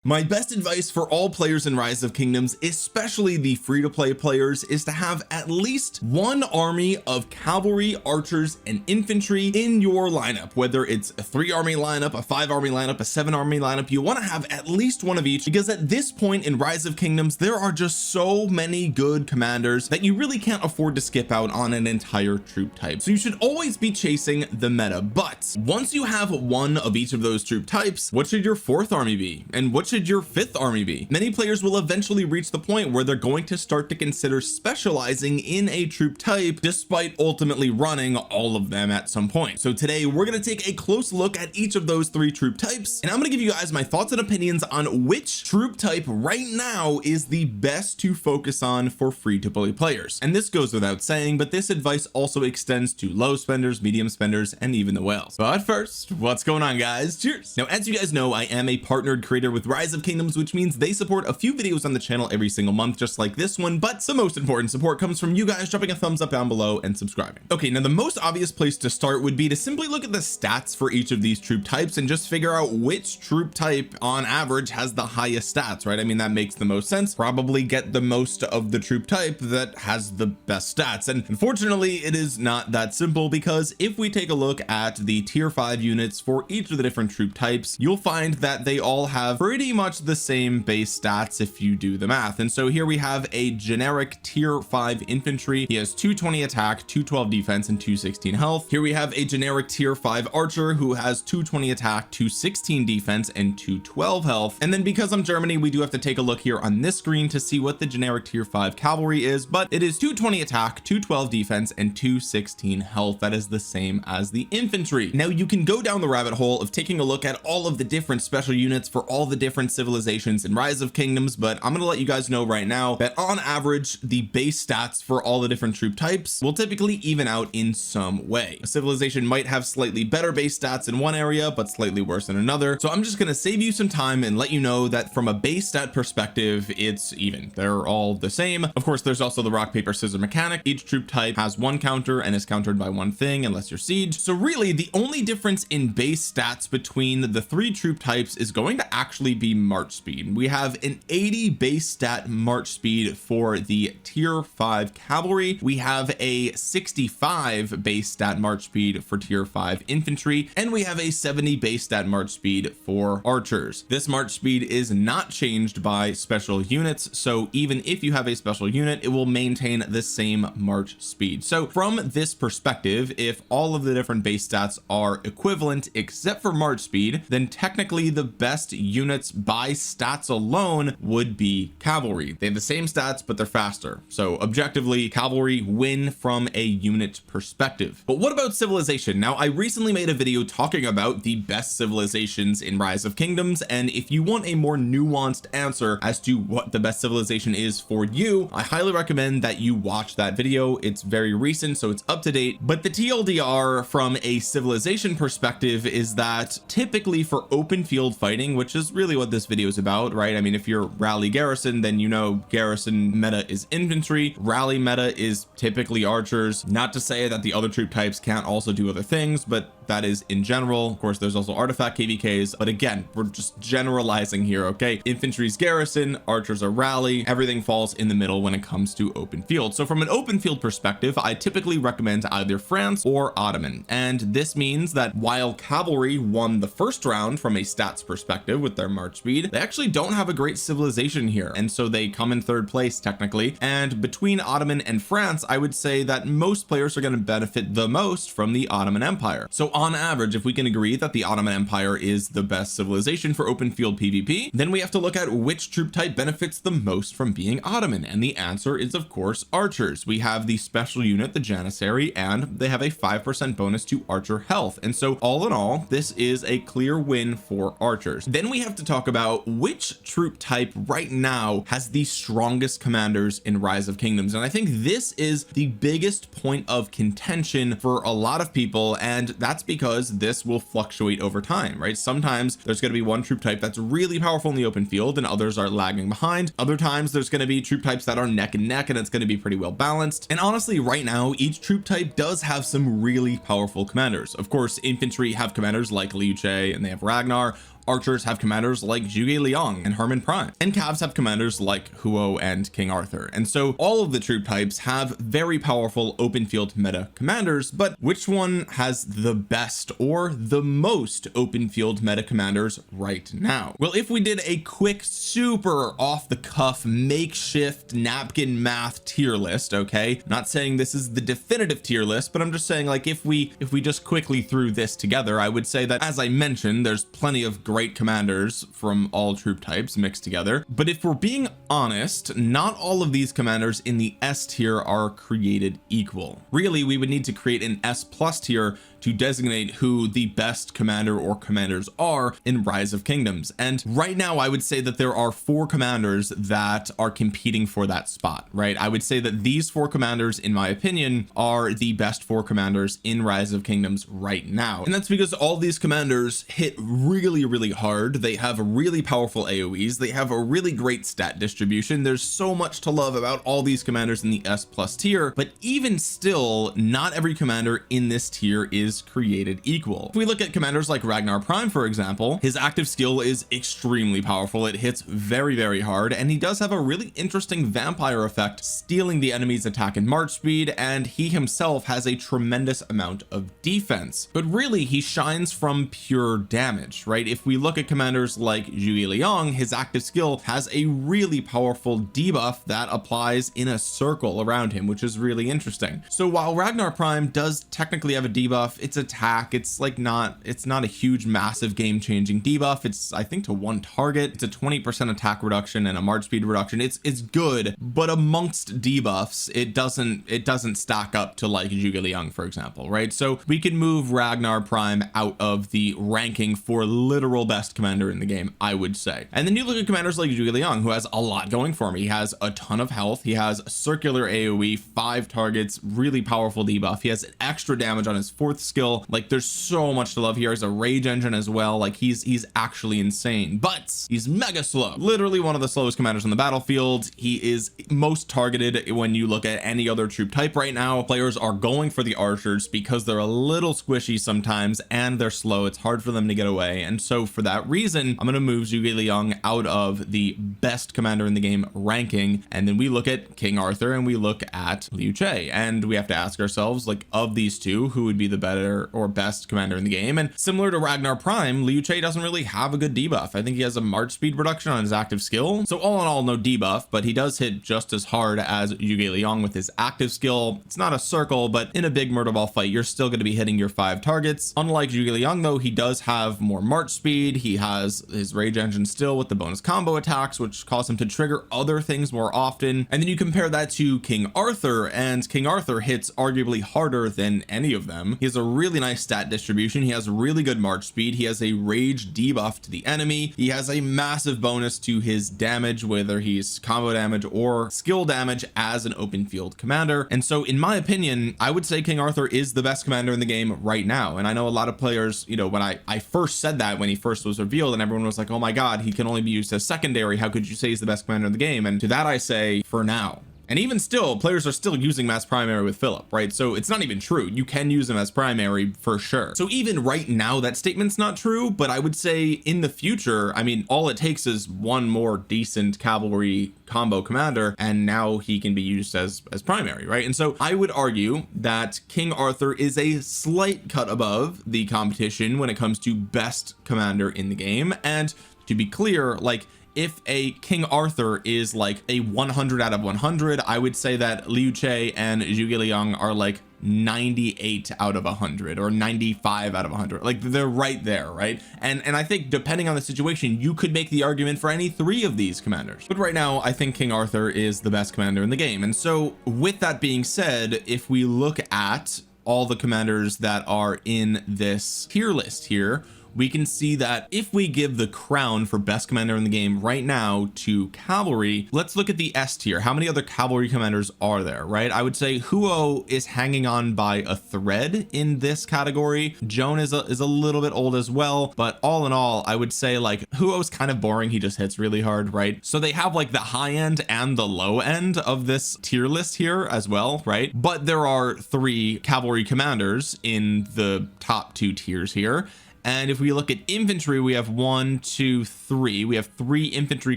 My best advice for all players in Rise of Kingdoms, especially the free-to-play players, is to have at least one army of cavalry, archers, and infantry in your lineup. Whether it's a 3-army lineup, a 5-army lineup, a 7-army lineup, you want to have at least one of each, because at this point in Rise of Kingdoms there are just so many good commanders that you really can't afford to skip out on an entire troop type. So you should always be chasing the meta. But once you have one of each of those troop types, what should your 4th army be, and what should your 5th army be? Many players will eventually reach the point where they're going to start to consider specializing in a troop type, despite ultimately running all of them at some point. So today we're going to take a close look at each of those 3 troop types, and I'm going to give you guys my thoughts and opinions on which troop type right now is the best to focus on for free-to-play players. And this goes without saying, but this advice also extends to low spenders, medium spenders, and even the whales. But first, what's going on, guys? Cheers. Now, as you guys know, I am a partnered creator with Rise of Kingdoms, which means they support a few videos on the channel every single month, just like this one. But the most important support comes from you guys dropping a thumbs up down below and subscribing. Okay, now the most obvious place to start would be to simply look at the stats for each of these troop types and just figure out which troop type on average has the highest stats, right? I mean, that makes the most sense. Probably get the most of the troop type that has the best stats. And unfortunately, it is not that simple, because if we take a look at the tier 5 units for each of the different troop types, you'll find that they all have pretty much the same base stats if you do the math. And so here we have a generic tier 5 infantry. He has 220 attack, 212 defense, and 216 health. Here we have a generic tier 5 archer who has 220 attack, 216 defense, and 212 health. And then because I'm Germany, we do have to take a look here on this screen to see what the generic tier 5 cavalry is, but it is 220 attack, 212 defense, and 216 health. That is the same as the infantry. Now you can go down the rabbit hole of taking a look at all of the different special units for all the different civilizations in Rise of Kingdoms, but I'm going to let you guys know right now that on average the base stats for all the different troop types will typically even out in some way. A civilization might have slightly better base stats in one area but slightly worse in another, so I'm just going to save you some time and let you know that from a base stat perspective it's even. They're all the same. Of course, there's also the rock paper scissors mechanic. Each troop type has one counter and is countered by one thing unless you're siege. So really the only difference in base stats between the 3 troop types is going to actually be march speed. We have an 80 base stat march speed for the tier 5 cavalry. We have a 65 base stat march speed for tier 5 infantry, and we have a 70 base stat march speed for archers. This march speed is not changed by special units, so even if you have a special unit, it will maintain the same march speed. So from this perspective, if all of the different base stats are equivalent except for march speed, then technically the best units by stats alone would be cavalry. They have the same stats but they're faster, so objectively cavalry win from a unit perspective. But what about civilization? Now I recently made a video talking about the best civilizations in Rise of Kingdoms, and if you want a more nuanced answer as to what the best civilization is for you, I highly recommend that you watch that video. It's very recent, so it's up to date. But the TLDR from a civilization perspective is that typically for open field fighting, which is really what this video is about, right? I mean, if you're rally garrison, then you know garrison meta is infantry, rally meta is typically archers. Not to say that the other troop types can't also do other things, but that is in general. Of course, there's also artifact KVKs, but again, we're just generalizing here. Okay, infantry's garrison, archers are rally, everything falls in the middle when it comes to open field. So from an open field perspective, I typically recommend either France or Ottoman, and this means that while cavalry won the first round from a stats perspective with their march speed, they actually don't have a great civilization here, and so they come in 3rd place technically. And between Ottoman and France, I would say that most players are going to benefit the most from the Ottoman Empire. So on average, if we can agree that the Ottoman Empire is the best civilization for open field PvP, then we have to look at which troop type benefits the most from being Ottoman, and the answer is of course archers. We have the special unit, the Janissary, and they have a 5% bonus to archer health, and so all in all this is a clear win for archers. Then we have to talk about which troop type right now has the strongest commanders in Rise of Kingdoms, and I think this is the biggest point of contention for a lot of people, and that's because this will fluctuate over time, right? Sometimes there's going to be one troop type that's really powerful in the open field and others are lagging behind. Other times there's going to be troop types that are neck and neck, and it's going to be pretty well balanced. And honestly, right now each troop type does have some really powerful commanders. Of course, infantry have commanders like Liu Che and they have Ragnar. archers have commanders like Zhuge Liang and Herman Prime, and cavs have commanders like Huo and King Arthur. And so all of the troop types have very powerful open field meta commanders, but which one has the best or the most open field meta commanders right now? Well, if we did a quick, super off the cuff, makeshift napkin math tier list, okay, not saying this is the definitive tier list, but I'm just saying, like, if we just quickly threw this together, I would say that, as I mentioned, there's plenty of great commanders from all troop types mixed together. But if we're being honest, not all of these commanders in the S tier are created equal. Really, we would need to create an S plus tier to designate who the best commander or commanders are in Rise of Kingdoms. And right now I would say that there are 4 commanders that are competing for that spot, right? I would say that these 4 commanders, in my opinion, are the best 4 commanders in Rise of Kingdoms right now. And that's because all these commanders hit really, really hard. They have really powerful AoEs. They have a really great stat distribution. There's so much to love about all these commanders in the S plus tier, but even still, not every commander in this tier is created equal. If we look at commanders like Ragnar Prime, for example, his active skill is extremely powerful. It hits very, very hard, and he does have a really interesting vampire effect, stealing the enemy's attack and march speed, and he himself has a tremendous amount of defense. But really, he shines from pure damage, right? If we look at commanders like Zhuge Liang, his active skill has a really powerful debuff that applies in a circle around him, which is really interesting. So while Ragnar Prime does technically have a debuff, its attack, it's not a huge massive game-changing debuff. It's, I think, to 1 target. It's a 20% attack reduction and a march speed reduction. It's good, but amongst debuffs, it doesn't stack up to like Zhuge Liang, for example, right? So we can move Ragnar Prime out of the ranking for literal best commander in the game, I would say. And then you look at commanders like Zhuge Liang, who has a lot going for him. He has a ton of health. He has circular AoE, 5 targets, really powerful debuff. He has extra damage on his 4th skill. Like, there's so much to love here. He's a rage engine as well. Like, he's actually insane, but he's mega slow, literally one of the slowest commanders on the battlefield. He is most targeted. When you look at any other troop type right now, players are going for the archers because they're a little squishy sometimes and they're slow. It's hard for them to get away, and so for that reason, I'm going to move Zhuge Liang out of the best commander in the game ranking. And then we look at King Arthur and we look at Liu Che, and we have to ask ourselves, like, of these two, who would be the better or best commander in the game? And similar to Ragnar Prime, Liu Che doesn't really have a good debuff. I think he has a march speed reduction on his active skill, so all in all, no debuff, but he does hit just as hard as Zhuge Liang with his active skill. It's not a circle, but in a big murder ball fight, you're still going to be hitting your 5 targets. Unlike Zhuge Liang, though, he does have more march speed. He has his rage engine still with the bonus combo attacks, which cause him to trigger other things more often. And then you compare that to King Arthur, and King Arthur hits arguably harder than any of them. He has a really nice stat distribution. He has really good march speed. He has a rage debuff to the enemy. He has a massive bonus to his damage, whether he's combo damage or skill damage as an open field commander. And so in my opinion, I would say King Arthur is the best commander in the game right now. And I know a lot of players, you know, when I first said that, when he first was revealed, and everyone was like, oh my god, he can only be used as secondary, how could you say he's the best commander in the game? And to that I say, for now. And even still, players are still using him as primary with Philip, right? So it's not even true. You can use him as primary for sure. So even right now, that statement's not true, but I would say in the future, I mean, all it takes is one more decent cavalry combo commander, and now he can be used as primary, right? And so I would argue that King Arthur is a slight cut above the competition when it comes to best commander in the game. And to be clear, like, if a King Arthur is like a 100 out of 100, I would say that Liu Che and Zhuge Liang are like 98 out of 100 or 95 out of 100. Like, they're right there, right? And I think depending on the situation, you could make the argument for any 3 of these commanders, but right now I think King Arthur is the best commander in the game. And so with that being said, if we look at all the commanders that are in this tier list here, we can see that if we give the crown for best commander in the game right now to cavalry, let's look at the S tier. How many other cavalry commanders are there, right? I would say Huo is hanging on by a thread in this category. Joan is a little bit old as well, but all in all, I would say like Huo's kind of boring. He just hits really hard, right? So they have like the high end and the low end of this tier list here as well, right? But there are 3 cavalry commanders in the top 2 tiers here. And if we look at infantry, we have 1, 2, 3. We have 3 infantry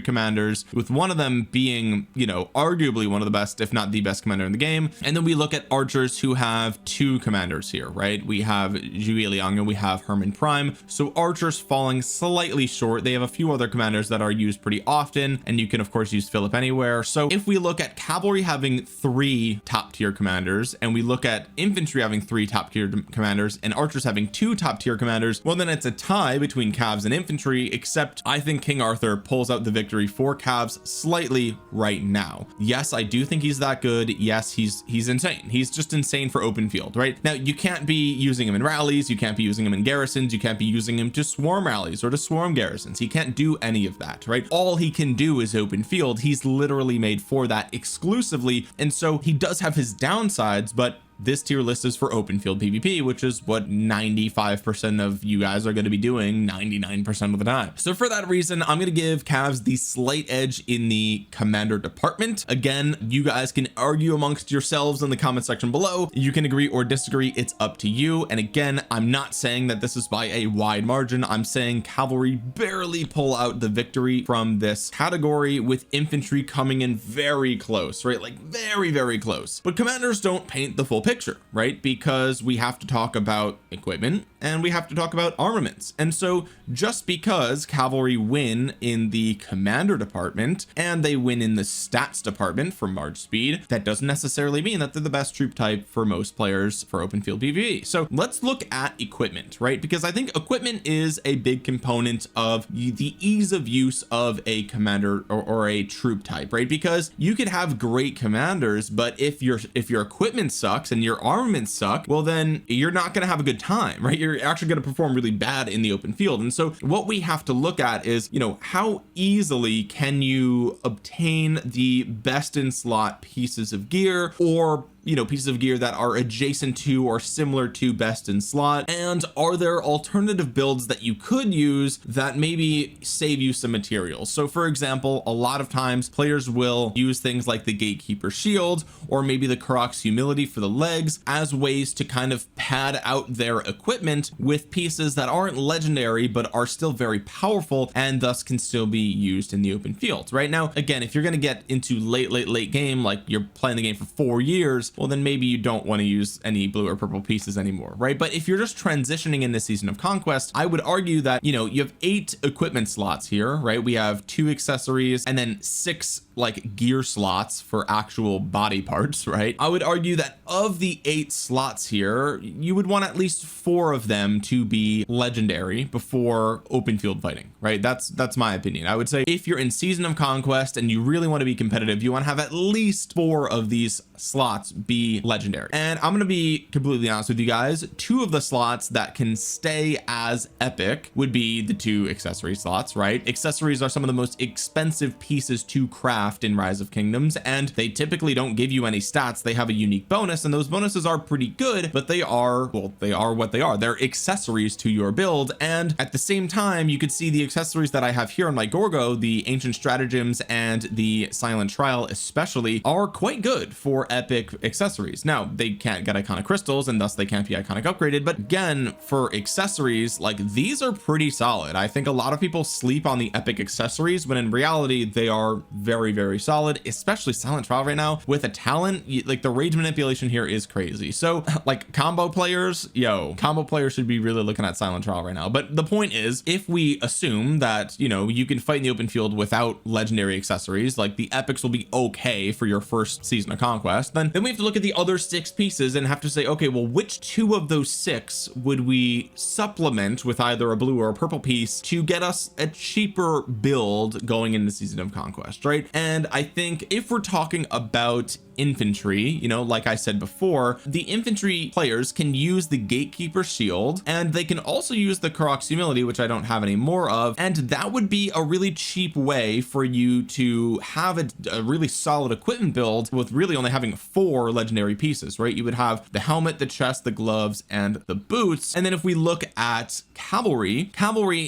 commanders, with one of them being, you know, arguably one of the best, if not the best commander in the game. And then we look at archers, who have 2 commanders here, right? We have Zhuge Liang and we have Hermann Prime. So archers falling slightly short. They have a few other commanders that are used pretty often, and you can of course use Philip anywhere. So if we look at cavalry having 3 top tier commanders, and we look at infantry having 3 top tier commanders, and archers having 2 top tier commanders, well then it's a tie between cavs and infantry, except I think King Arthur pulls out the victory for cavs slightly right now. Yes, I do think he's that good. Yes, he's insane. He's just insane for open field, right? Now you can't be using him in rallies, you can't be using him in garrisons, you can't be using him to swarm rallies or to swarm garrisons. He can't do any of that, right? All he can do is open field. He's literally made for that exclusively, and so he does have his downsides, but this tier list is for open field PvP, which is what 95% of you guys are going to be doing 99% of the time. So for that reason, I'm going to give cavs the slight edge in the commander department. Again, you guys can argue amongst yourselves in the comment section below. You can agree or disagree. It's up to you. And again, I'm not saying that this is by a wide margin. I'm saying cavalry barely pull out the victory from this category, with infantry coming in very close, right? Like very, very close. But commanders don't paint the full picture, right? Because we have to talk about equipment and we have to talk about armaments. And so just because cavalry win in the commander department and they win in the stats department for march speed, that doesn't necessarily mean that they're the best troop type for most players for open field PvP. So let's look at equipment, right? Because I think equipment is a big component of the ease of use of a commander or a troop type, right? Because you could have great commanders, but if your equipment sucks and your armaments suck, well then you're not going to have a good time, right? You're actually going to perform really bad in the open field. And so what we have to look at is, you know, how easily can you obtain the best in slot pieces of gear, or you know, pieces of gear that are adjacent to or similar to best in slot, and are there alternative builds that you could use that maybe save you some materials? So for example, a lot of times players will use things like the Gatekeeper Shield or maybe the Karak's Humility for the legs as ways to kind of pad out their equipment with pieces that aren't legendary but are still very powerful and thus can still be used in the open field. Right now, again, if you're going to get into late game, like you're playing the game for 4 years, well then maybe you don't want to use any blue or purple pieces anymore, right? But if you're just transitioning in this season of conquest, I would argue that, you know, you have 8 equipment slots here, right? We have 2 accessories and then 6 like gear slots for actual body parts, right? I would argue that of the 8 slots here, you would want at least 4 of them to be legendary before open field fighting, right? That's my opinion. I would say if you're in season of conquest and you really want to be competitive, you want to have at least 4 of these slots be legendary. And I'm going to be completely honest with you guys, 2 of the slots that can stay as epic would be the 2 accessory slots, right? Accessories are some of the most expensive pieces to craft in Rise of Kingdoms, and they typically don't give you any stats. They have a unique bonus, and those bonuses are pretty good, but they are, well, they are what they are. They're accessories to your build. And at the same time, you could see the accessories that I have here on my Gorgo, the Ancient Stratagems and the Silent Trial especially, are quite good for epic accessories. Now, they can't get iconic crystals and thus they can't be iconic upgraded, but again, for accessories, like these are pretty solid. I think a lot of people sleep on the epic accessories when in reality they are very, very solid, especially Silent Trial right now with a talent. Like the rage manipulation here is crazy. So like combo players should be really looking at Silent Trial right now. But the point is, if we assume that, you know, you can fight in the open field without legendary accessories, like the epics will be okay for your first season of conquest, then we have to look at the other 6 pieces and have to say, okay, well, which 2 of those 6 would we supplement with either a blue or a purple piece to get us a cheaper build going into season of conquest, right? And I think if we're talking about infantry, you know, like I said before, the infantry players can use the Gatekeeper Shield and they can also use the Karak's Humility, which I don't have any more of, and that would be a really cheap way for you to have a really solid equipment build with really only having 4 4 legendary pieces, right? You would have the helmet, the chest, the gloves, and the boots. And then if we look at cavalry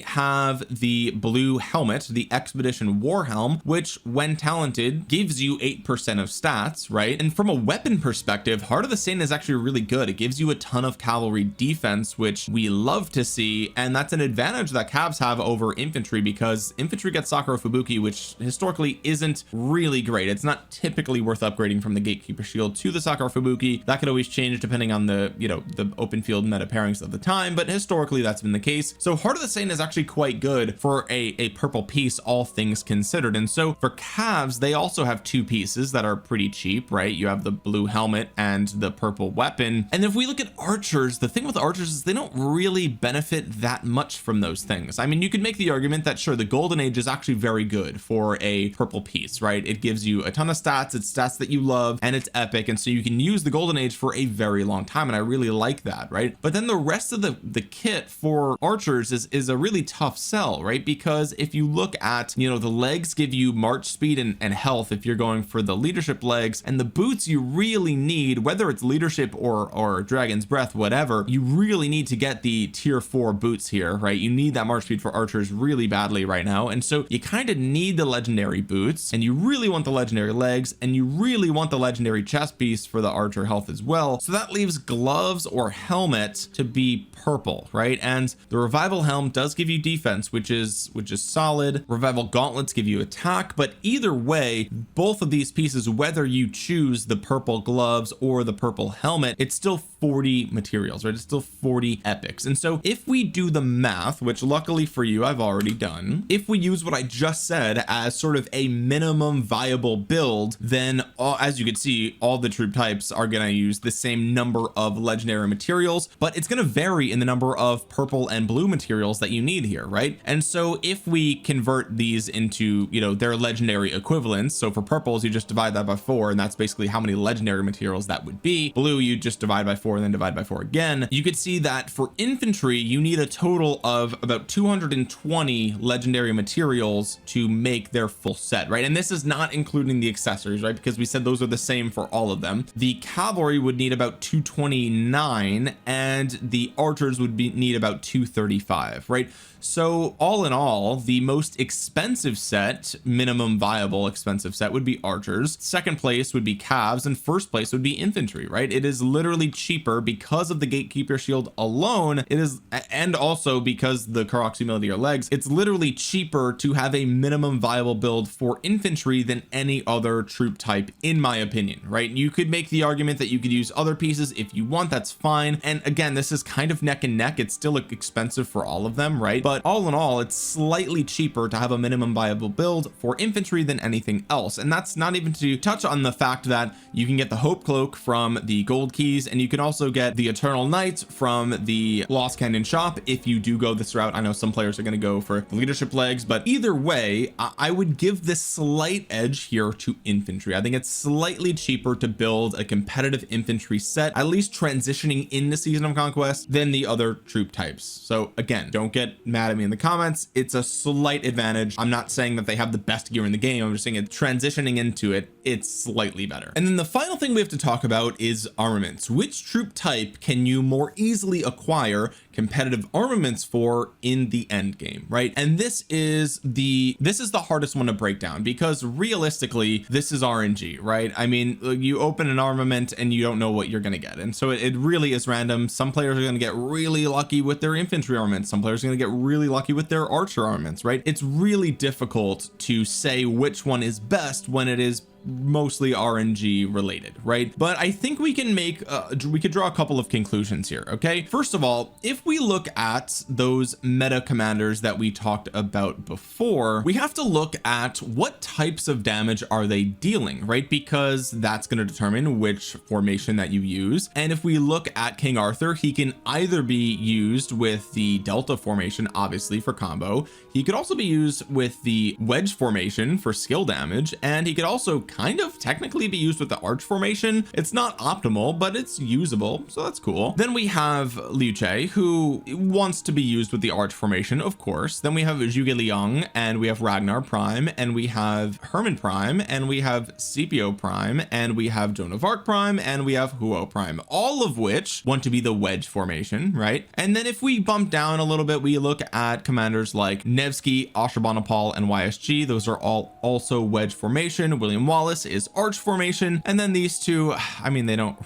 have the blue helmet, the expedition war helm, which when talented gives you 8% of stats, right? And from a weapon perspective, Heart of the Saint is actually really good. It gives you a ton of cavalry defense, which we love to see, and that's an advantage that Cavs have over infantry, because infantry gets Sakura Fubuki, which historically isn't really great. It's not typically worth upgrading from the Gatekeeper Shield to the Sakura Fubuki. That could always change depending on the, you know, the open field meta pairings of the time, but historically that's been the case. So Heart of the Saint is actually quite good for a purple piece, all things considered. And so for Cavs, they also have 2 pieces that are pretty cheap, right? You have the blue helmet and the purple weapon. And if we look at archers, the thing with archers is they don't really benefit that much from those things. I mean, you could make the argument that sure, the golden age is actually very good for a purple piece, right? It gives you a ton of stats, it's stats that you love, and it's epic, and so you can use the golden age for a very long time, and I really like that, right? But then the rest of the kit for archers is a really tough sell, right? Because if you look at, you know, the legs give you march speed and health if you're going for the leadership legs, and the boots you really need, whether it's leadership or dragon's breath, whatever, you really need to get the tier 4 boots here, right? You need that march speed for archers really badly right now, and so you kind of need the legendary boots, and you really want the legendary legs, and you really want the legendary chest piece for the archer health as well. So that leaves gloves or helmet to be purple, right? And the revival helm does give you defense, which is solid. Revival gauntlets give you attack, but either way, both of these pieces, whether you choose the purple gloves or the purple helmet, it's still 40 materials, right? It's still 40 epics. And so if we do the math, which luckily for you I've already done, if we use what I just said as sort of a minimum viable build, then as you can see, all the troop types are going to use the same number of legendary materials, but it's going to vary in the number of purple and blue materials that you need here, right? And so if we convert these into, you know, their legendary equivalents, so for purples you just divide that by 4, and that's basically how many legendary materials that would be. Blue you just divide by 4 and then divide by 4 again. You could see that for infantry you need a total of about 220 legendary materials to make their full set, right? And this is not including the accessories, right? Because we said those are the same for all of them. The cavalry would need about 229, and the archers would need about 235, right? So all in all, the most expensive set, minimum viable expensive set, would be archers. Second place would be Cavs, and first place would be infantry, right? It is literally cheaper because of the Gatekeeper Shield alone. It is, and also because the Karok's Humility or legs, it's literally cheaper to have a minimum viable build for infantry than any other troop type, in my opinion, right? You could make the argument that you could use other pieces if you want, that's fine. And again, this is kind of neck and neck. It's still expensive for all of them, right? But all in all, it's slightly cheaper to have a minimum viable build for infantry than anything else. And that's not even to touch on the fact that you can get the Hope Cloak from the gold keys, and you can also get the Eternal Knight from the Lost Canyon shop if you do go this route. I know some players are going to go for the leadership legs, but either way, I would give this slight edge here to infantry. I think it's slightly cheaper to build a competitive infantry set, at least transitioning into Season of Conquest, than the other troop types. So again, don't get mad at me in the comments. It's a slight advantage. I'm not saying that they have the best gear in the game. I'm just saying it transitioning into it, it's slightly better. And then the final thing we have to talk about is armaments. Which troop type can you more easily acquire competitive armaments for in the end game, right? And this is the hardest one to break down, because realistically this is RNG, right? I mean, you open an armament and you don't know what you're going to get, and so it really is random. Some players are going to get really lucky with their infantry armaments, some players are going to get really lucky with their archer armaments, right? It's really difficult to say which one is best when it is mostly RNG related, right? But I think we can make we could draw a couple of conclusions here. Okay, first of all, if we look at those meta commanders that we talked about before, we have to look at what types of damage are they dealing, right? Because that's going to determine which formation that you use. And if we look at King Arthur, he can either be used with the Delta formation, obviously for combo. He could also be used with the wedge formation for skill damage, and he could also kind of technically be used with the arch formation. It's not optimal, but it's usable, so that's cool. Then we have Liu Che, who who wants to be used with the arch formation, of course. Then we have Zhuge Liang, and we have Ragnar Prime, and we have Herman Prime, and we have Scipio Prime, and we have Joan of Arc Prime, and we have Huo Prime, all of which want to be the wedge formation, right? And then if we bump down a little bit, we look at commanders like Nevsky, Ashurbanipal, and YSG. Those are all also wedge formation. William Wallace is arch formation, and then these two, I mean, they don't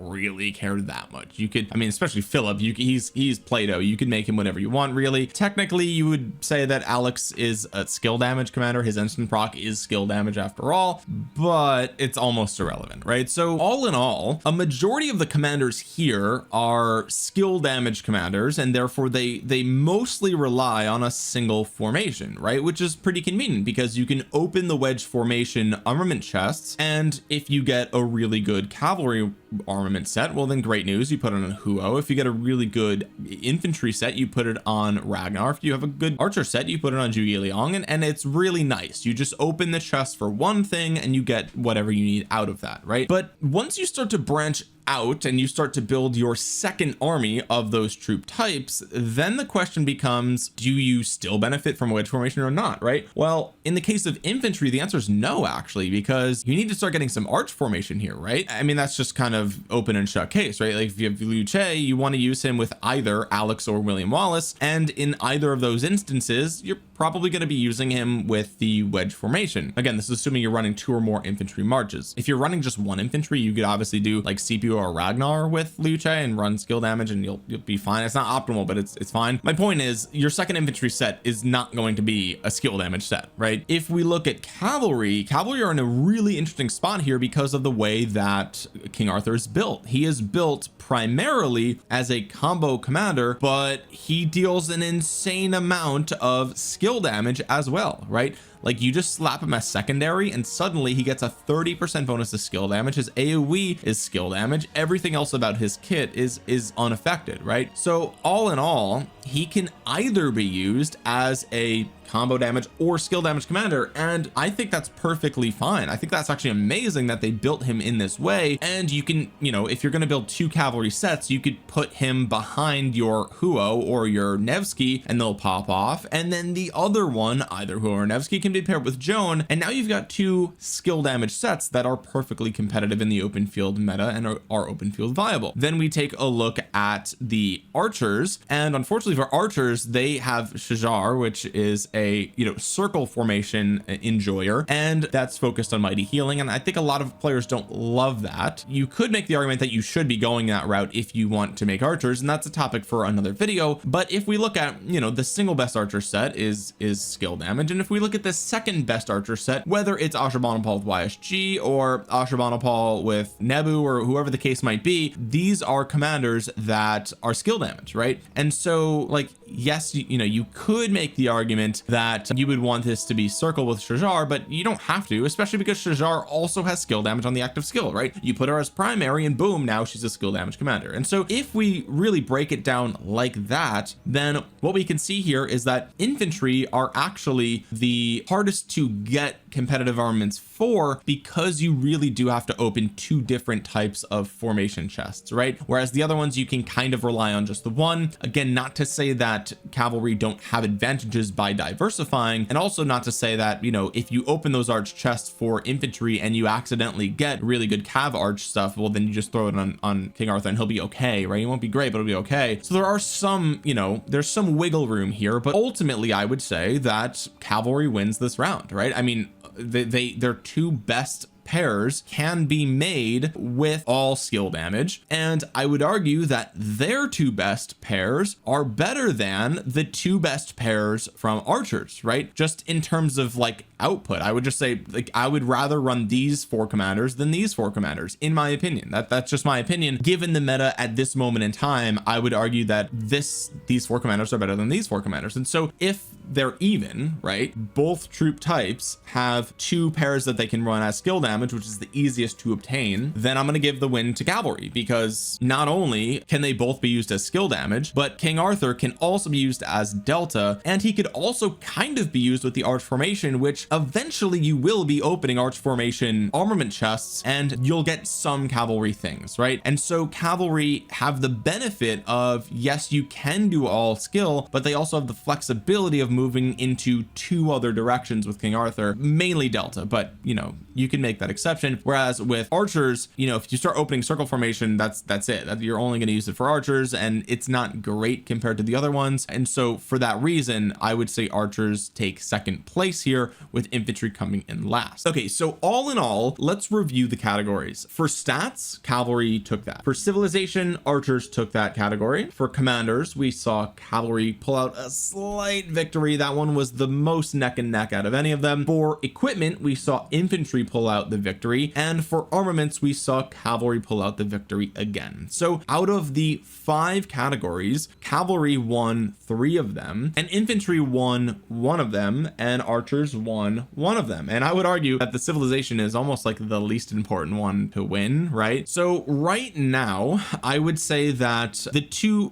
really care that much. You could, I mean, especially Philip, he's Plato. You can make him whatever you want, really. Technically, you would say that Alex is a skill damage commander. His instant proc is skill damage after all, but it's almost irrelevant, right? So all in all, a majority of the commanders here are skill damage commanders, and therefore they mostly rely on a single formation, right? Which is pretty convenient because you can open the wedge formation armament chests, and if you get a really good cavalry armament set, well then great news, you put it on Huo. If you get a really good infantry set, you put it on Ragnar. If you have a good archer set, you put it on Zhuge Liang, and it's really nice. You just open the chest for one thing and you get whatever you need out of that, right? But once you start to branch out and you start to build your second army of those troop types, then the question becomes, do you still benefit from wedge formation or not, right? Well, in the case of infantry, the answer is no, actually, because you need to start getting some arch formation here, right? I mean, that's just kind of open and shut case, right? Like if you have Liu Che, you want to use him with either Alex or William Wallace, and in either of those instances, you're probably going to be using him with the wedge formation. Again, this is assuming you're running 2 or more infantry marches. If you're running just 1 infantry, you could obviously do like CPU or Ragnar with Liu Che and run skill damage, and you'll be fine. It's not optimal, but it's fine. My point is, your second infantry set is not going to be a skill damage set, right? If we look at cavalry are in a really interesting spot here because of the way that King Arthur is built. He is built primarily as a combo commander, but he deals an insane amount of skill damage as well, right? Like you just slap him as secondary and suddenly he gets a 30% bonus to skill damage. His AoE is skill damage. Everything else about his kit is unaffected, right? So all in all, he can either be used as a combo damage or skill damage commander, and I think that's perfectly fine. I think that's actually amazing that they built him in this way. And you can, you know, if you're going to build 2 cavalry sets, you could put him behind your Huo or your Nevsky and they'll pop off, and then the other one, either Huo or Nevsky, can be paired with Joan, and now you've got 2 skill damage sets that are perfectly competitive in the open field meta and are open field viable. Then we take a look at the archers, and unfortunately for archers, they have Shajar, which is a, you know, circle formation enjoyer, and that's focused on mighty healing, and I think a lot of players don't love that. You could make the argument that you should be going that route if you want to make archers, and that's a topic for another video. But if we look at, you know, the single best archer set is skill damage, and if we look at the second best archer set, whether it's Ashurbanipal with YSG or Ashurbanipal with Nebu or whoever the case might be, these are commanders that are skill damage, right? And so, like, yes, you know, you could make the argument that you would want this to be circle with Shajar, but you don't have to, especially because Shajar also has skill damage on the active skill, right? You put her as primary and boom, now she's a skill damage commander. And so if we really break it down like that, then what we can see here is that infantry are actually the hardest to get competitive armaments for, because you really do have to open 2 different types of formation chests, right? Whereas the other ones you can kind of rely on just the one. Again, not to say that cavalry don't have advantages by diversifying, and also not to say that, you know, if you open those arch chests for infantry and you accidentally get really good cav arch stuff, well then you just throw it on King Arthur and he'll be okay, right? He won't be great, but it'll be okay. So there are some, you know, there's some wiggle room here, but ultimately I would say that cavalry wins this round, right? I mean, their 2 best pairs can be made with all skill damage, and I would argue that their 2 best pairs are better than the 2 best pairs from archers, right? Just in terms of like output, I would just say, like, I would rather run these 4 commanders than these 4 commanders, in my opinion. That's just my opinion. Given the meta at this moment in time, I would argue that these 4 commanders are better than these 4 commanders. And so if they're even, right, both troop types have 2 pairs that they can run as skill damage, which is the easiest to obtain, then I'm going to give the win to cavalry, because not only can they both be used as skill damage, but King Arthur can also be used as delta, and he could also kind of be used with the arch formation, which eventually you will be opening arch formation armament chests and you'll get some cavalry things, right? And so cavalry have the benefit of, yes, you can do all skill, but they also have the flexibility of moving into two other directions with King Arthur, mainly Delta, but you know, you can make that exception. Whereas with archers, you know, if you start opening circle formation, that's it. You're only going to use it for archers, and it's not great compared to the other ones. And so for that reason, I would say archers take second place here, with infantry coming in last. Okay, so all in all, let's review the categories. For stats, cavalry took that. For civilization, archers took that category. For commanders, we saw cavalry pull out a slight victory. That one was the most neck and neck out of any of them. For equipment, we saw infantry pull out the victory, and for armaments, we saw cavalry pull out the victory again. So out of the 5 categories, cavalry won 3 of them, and infantry won 1 of them, and archers won 1 of them. And I would argue that the civilization is almost like the least important one to win, right? So right now, I would say that the two,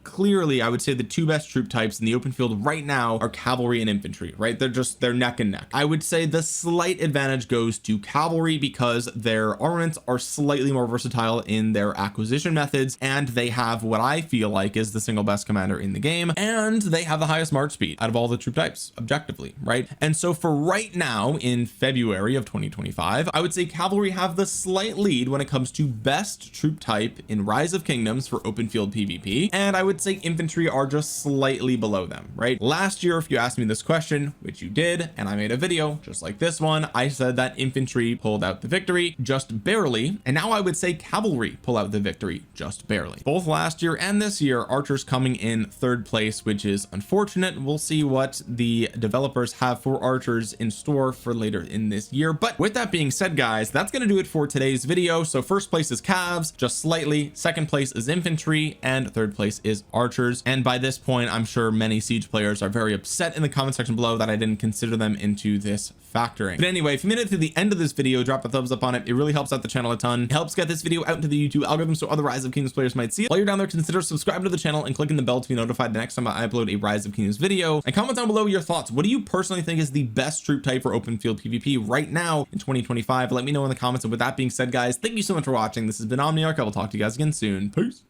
clearly I would say the 2 best troop types in the open field right now are cavalry and infantry, right? They're neck and neck. I would say the slight advantage goes to cavalry because their armaments are slightly more versatile in their acquisition methods, and they have what I feel like is the single best commander in the game, and they have the highest march speed out of all the troop types objectively, right? And so for right now in February of 2025, I would say cavalry have the slight lead when it comes to best troop type in Rise of Kingdoms for open field PvP, and I would say infantry are just slightly below them, right? Last year, if you asked me this question, which you did, and I made a video just like this one, I said that infantry pulled out the victory just barely, and now I would say cavalry pull out the victory just barely. Both last year and this year, archers coming in 3rd place, which is unfortunate. We'll see what the developers have for archers in store for later in this year. But with that being said, guys, that's going to do it for today's video. So 1st place is calves, just slightly. 2nd place is infantry, and 3rd place is archers. And by this point, I'm sure many siege players are very upset in the comment section below that I didn't consider them into this factoring. But anyway, if you made it to the end of this video, drop a thumbs up on it. It really helps out the channel a ton. It helps get this video out into the YouTube algorithm so other Rise of Kingdoms players might see it. While you're down there, consider subscribing to the channel and clicking the bell to be notified the next time I upload a Rise of Kingdoms video, and comment down below your thoughts. What do you personally think is the best troop type for open field PvP right now in 2025? Let me know in the comments. And with that being said, guys, thank you so much for watching. This has been Omniarch. I will talk to you guys again soon. Peace.